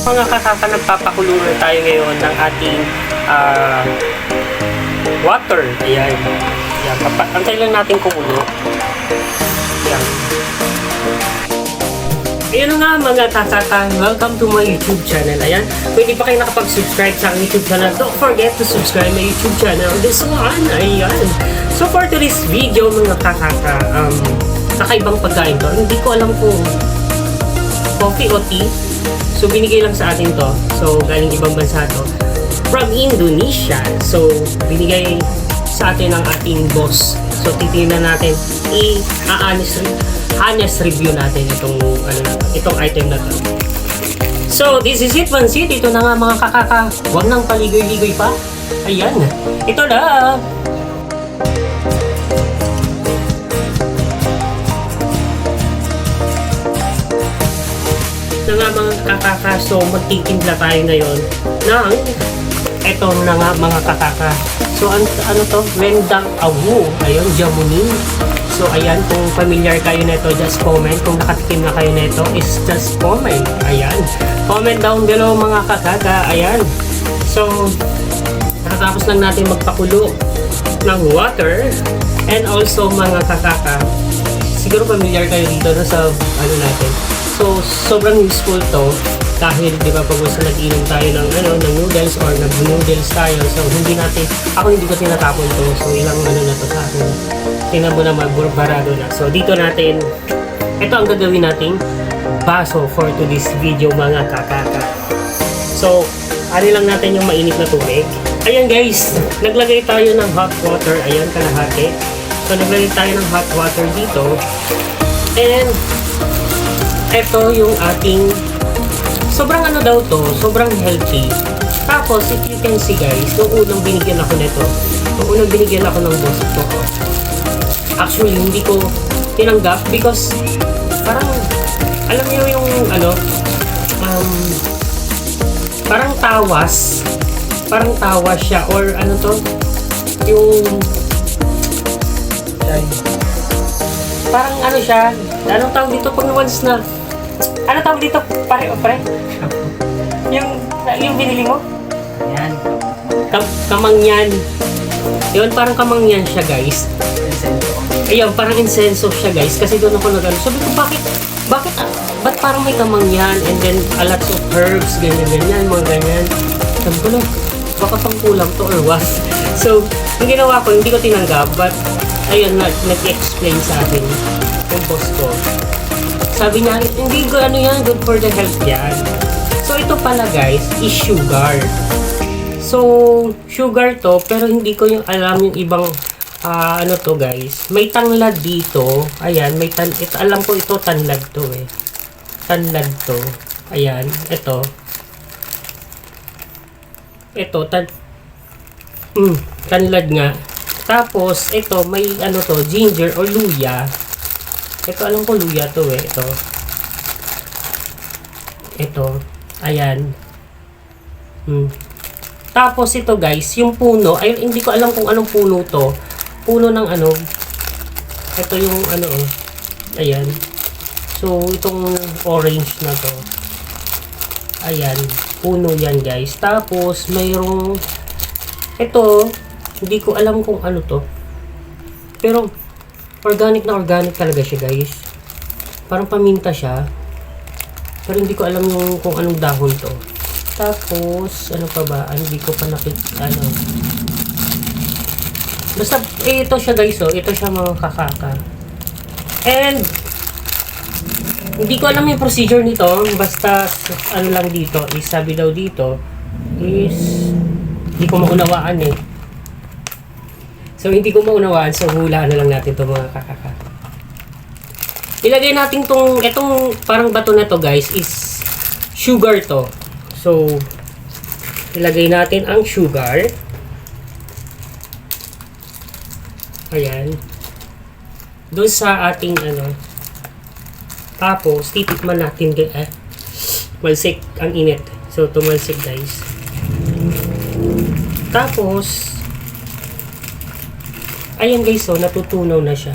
mga kakaka, nagpapakulo tayo ngayon ng ating water. Ayan. Ayan. Antay lang natin kumulo. Ayan. Ayun nga mga kakaka, welcome to my YouTube channel. Ayan, kung hindi pa kayo nakapag-subscribe sa aking YouTube channel, don't forget to subscribe my YouTube channel. This one, ayan. So for today's video mga kakaka, kakaibang pagkain to. Hindi ko alam kung coffee o tea. So binigay lang sa atin to. So galing ibang bansa to. From Indonesia. So binigay sa atin ng ating boss. So titingnan natin, honest review natin itong item na to. So this is it, Pansit. Ito na nga mga kakaka. Huwag nang paligoy-ligoy pa. Ayan. Ito na. Ito nga mga kakaka. So magtitimpla tayo ngayon ng ito na nga mga kakaka. So ano to? Rendang awu. Ayun, jamunin. So ayan, kung familiar kayo nito, just comment. Kung nakatikim na kayo nito, is just comment. Ayan. Comment down below mga kakaka. Ayan. So nakatapos lang natin magpakulo ng water. And also mga kakaka, siguro familiar kayo dito na sa natin. So sobrang useful to. Dahil di ba pag gusto nag-inom tayo ng noodles or nag-noodles tayo, so ako hindi ko tinatapon to. So ilang na to sa akin. Tingnan mo na barado na. So dito natin, ito ang gagawin nating baso for today's video mga kakaka. So ali lang natin yung mainit na tubig. Ayan guys, naglagay tayo ng hot water. Ayan, kalahati. So naglagay tayo ng hot water dito. And ito yung ating sobrang daw to, sobrang healthy. Tapos, if you can see guys, nung unang binigyan ako nito, ng boss ko, actually, hindi ko tinanggap because parang, alam niyo yung parang tawas siya or yung parang siya, anong tawag dito pag once na tawag dito, pare? Yung binili mo? Yan. Kamangyan. Yun, parang kamangyan siya, guys. Ayun, parang insenso siya, guys. Kasi doon ako sabi ko, ba't parang may kamangyan and then a lot of herbs, ganyan, mga ganyan. Sabi ko lang, baka pang kulang to or what? So, yung ginawa ko, hindi ko tinanggap, but ayun, nag-explain sa akin yung boss ko. Sabi niya, hindi ko yan, good for the health yan. So, ito pala guys, is sugar. So, sugar to, pero hindi ko alam yung ibang, to guys. May tanglad dito. Ayan, alam ko ito, tanlad to eh. Tanlad to. Ayan, ito. Ito, tanlad nga. Tapos, ito, may ginger or luya. Ito, alam ko luya to eh. Ito. Ayan. Tapos ito guys, yung puno. Ay, hindi ko alam kung anong puno to. Puno ng Ito yung Ayan. So, itong orange na to. Ayan. Puno yan guys. Tapos, mayroong ito, hindi ko alam kung ano to. Pero, organic talaga siya guys. Parang paminta siya. Pero hindi ko alam kung anong dahon to. Tapos, ano pa ba? Hindi ko pa nakita. Basta, ito siya guys. Ito siya mga kakaka. And, hindi ko alam yung procedure nito. Basta, lang dito. Sabi daw dito is, hindi ko maunawaan eh. So, hindi ko maunawaan. So, hulaan na lang natin ito mga kakaka. Ilagay natin itong parang bato na to guys is sugar to. So, ilagay natin ang sugar. Ayan. Doon sa ating Tapos, titikman natin malsik ang init. So, tumalsik guys. Tapos, ayan guys, natutunaw na siya.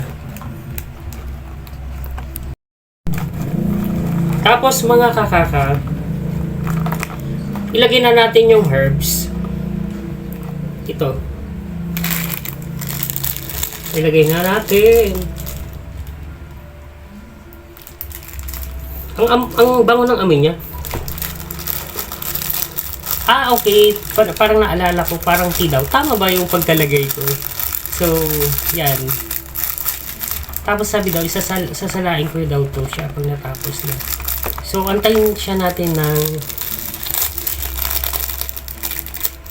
Tapos mga kakaka, ilagay na natin yung herbs. Ito. Ilagay na natin. Ang bango ng amoy niya. Okay. Parang naalala ko, parang tilaw. Tama ba yung pagkalagay ko? So, yan. Tapos sabi daw, sasalain ko daw to siya pag natapos na. So, antayin siya natin ng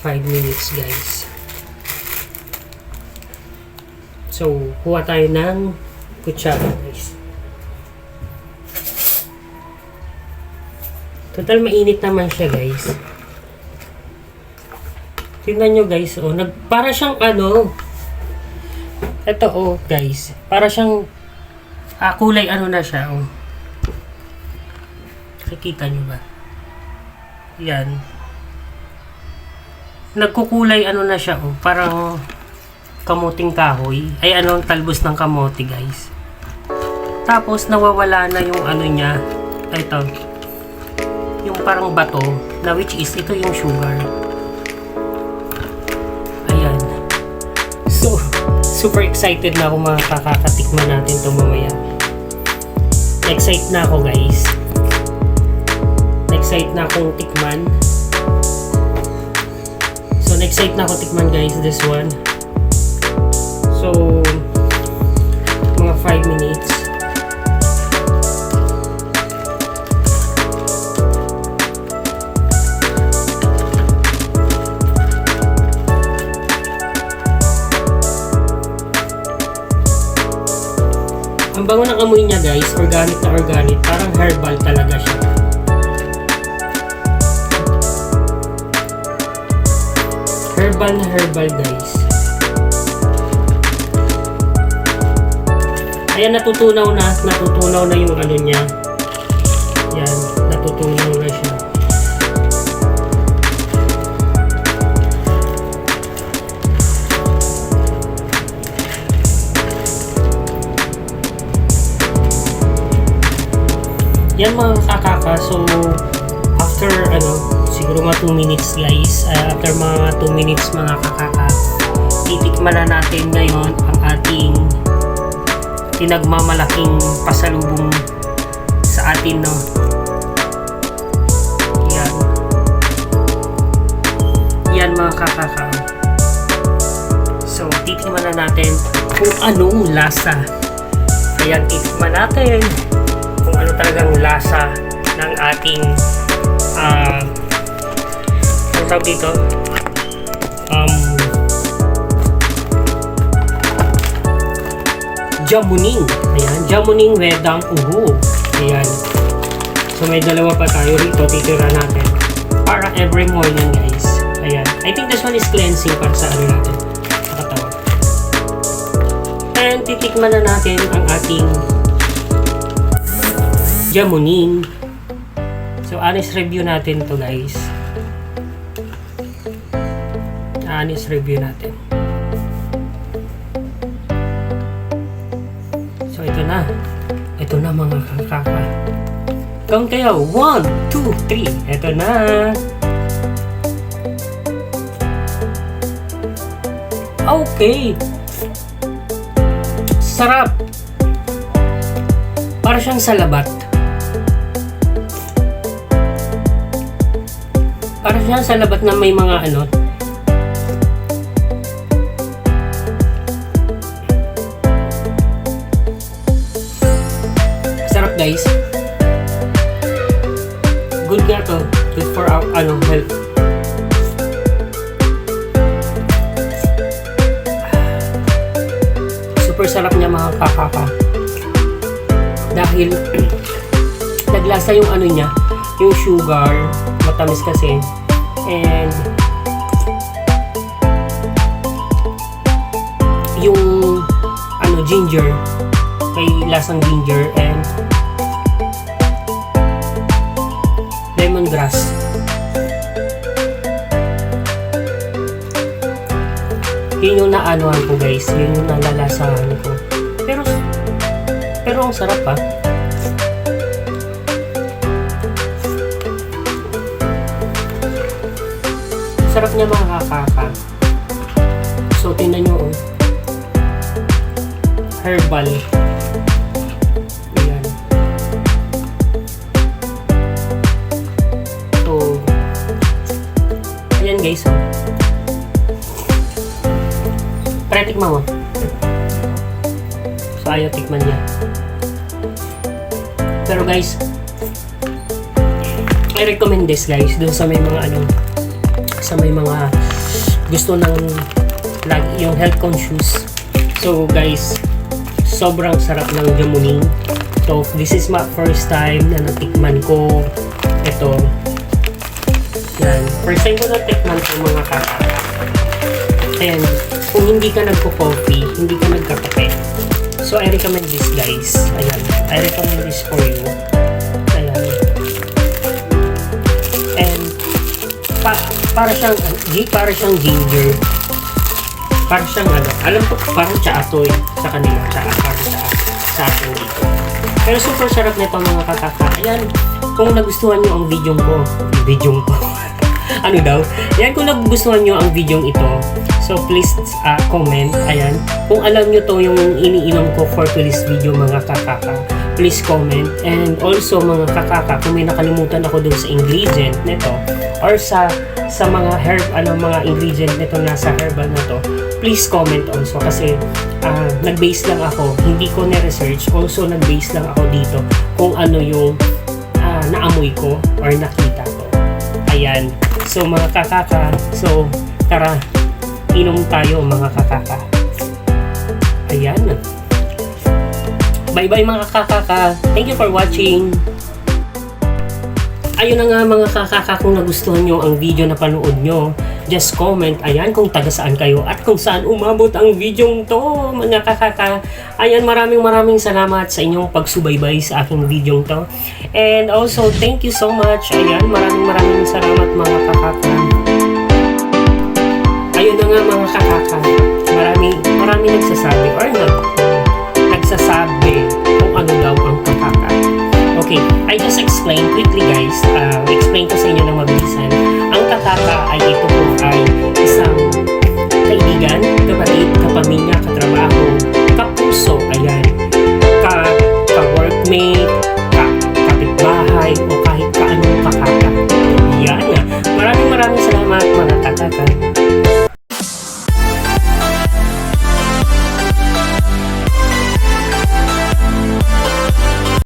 5 minutes, guys. So, kuha tayo ng kutsara, guys. Total, mainit naman siya, guys. Tingnan nyo, guys. Oh, para siyang ano. Ito, oh, guys. Para siyang kulay ano na siya, oh. Nakikita nyo ba? Yan. Nagkukulay ano na siya, oh. Parang kamuting kahoy. Ay, ano, talbos ng kamote, guys. Tapos, nawawala na yung ano niya. Ito. Yung parang bato. Na which is, ito yung sugar. Ayan. So, super excited na ako makakatikman natin ito mamaya. Excited na ako, guys. Excited na akong tikman. So, excited na ako tikman, guys, this one. So, mga 5 minutes. Ang bango ng amoy niya, guys, organic na organic. Parang herbal talaga siya. Herbal na herbal, guys. Ayan, natutunaw na yung ano niya. Yan, natutunaw na siya. Yan mga kakaka. So, after siguro mga 2 minutes, guys. After mga 2 minutes mga kakaka, titikman na natin ngayon ang ating pinagmamalaking pasalubong sa atin, no? Yan. Yan mga kakaka. So, titikman na natin kung anong lasa. Ayan, titikman natin kung ano talagang lasa ng ating ang tawag dito, jamuning. Ayan, jamuning wedang uhu. Ayan. So, may dalawa pa tayo rito. Titira natin. Para every morning, guys. Ayan. I think this one is cleansing para sa ano natin. Sa katawan. And titikman na natin ang ating jamuning. So, honest review natin to, guys. Honest review natin. So, ito na. Ito na mga kakaka. Count kayo. 1, 2, 3. Ito na. Okay. Sarap. Para siyang salabat. Para siyang salabat na may mga ano. Sarap, guys. Good nga to. Good for our health. Super sarap niya mga kakaka. Dahil naglasa yung ano niya, yung sugar, matamis kasi, and yung ginger, may lasang ginger and lemongrass. Yun yung naanohan ko, guys. Yun yung nalalasahan ko. Pero ang sarap, ha. Sarap niya mga kakaka. So, tingnan nyo, oh. Herbal. Ayan. So, ayan guys, oh. Try tikman mo. So, ayaw tikman niya. Pero guys, I recommend this guys dun sa may mga sa may mga gusto ng yung health conscious. So guys, sobrang sarap ng jamuning. So this is my first time na natikman ko ito. Yan, first time ko natikman ko mga kaka. And kung hindi ka nagko-coffee, hindi ka nagkakape, so I recommend this guys. Ayan, I recommend this for you. Ayan. And para siyang ginger. Para siyang alam ko parang tsaa-toy sa kanila, para sa akin dito. Pero super sarap nito mga kakaka. Ayan, kung nagustuhan nyo ang video ko. Ano daw? Ayan, kung nagustuhan nyo ang video ito, so please comment. Ayan, kung alam nyo to yung iniinom ko for today's video mga kakaka, please comment. And also mga kakaka, kung may nakalimutan ako dun sa ingredient nito or sa mga herb, mga ingredient nito nasa herbal na to, please comment also kasi nag-base lang ako, hindi ko na-research, also nag-base lang ako dito kung ano yung naamoy ko or nakita ko. Ayan, so mga kakaka, so tara, inom tayo mga kakaka. Ayan. Bye bye mga kakaka. Thank you for watching. Ayun na nga mga kakaka, kung nagustuhan nyo ang video na panood nyo, just comment, ayan, kung taga saan kayo at kung saan umabot ang video to mga kakaka. Ayan, maraming salamat sa inyong pagsubaybay sa aking video to. And also, thank you so much. Ayan, maraming salamat mga kakaka. Ayun na nga mga kakaka, marami nagsasabi or nagsasabi kung ano daw ang kakaka. Okay, I just explain quickly guys, explain ko sa inyo ng mabilisan. Ang kakaka ay ito po ay isang kaibigan, kapatid, kapamilya, katrabaho, kapuso, ayan.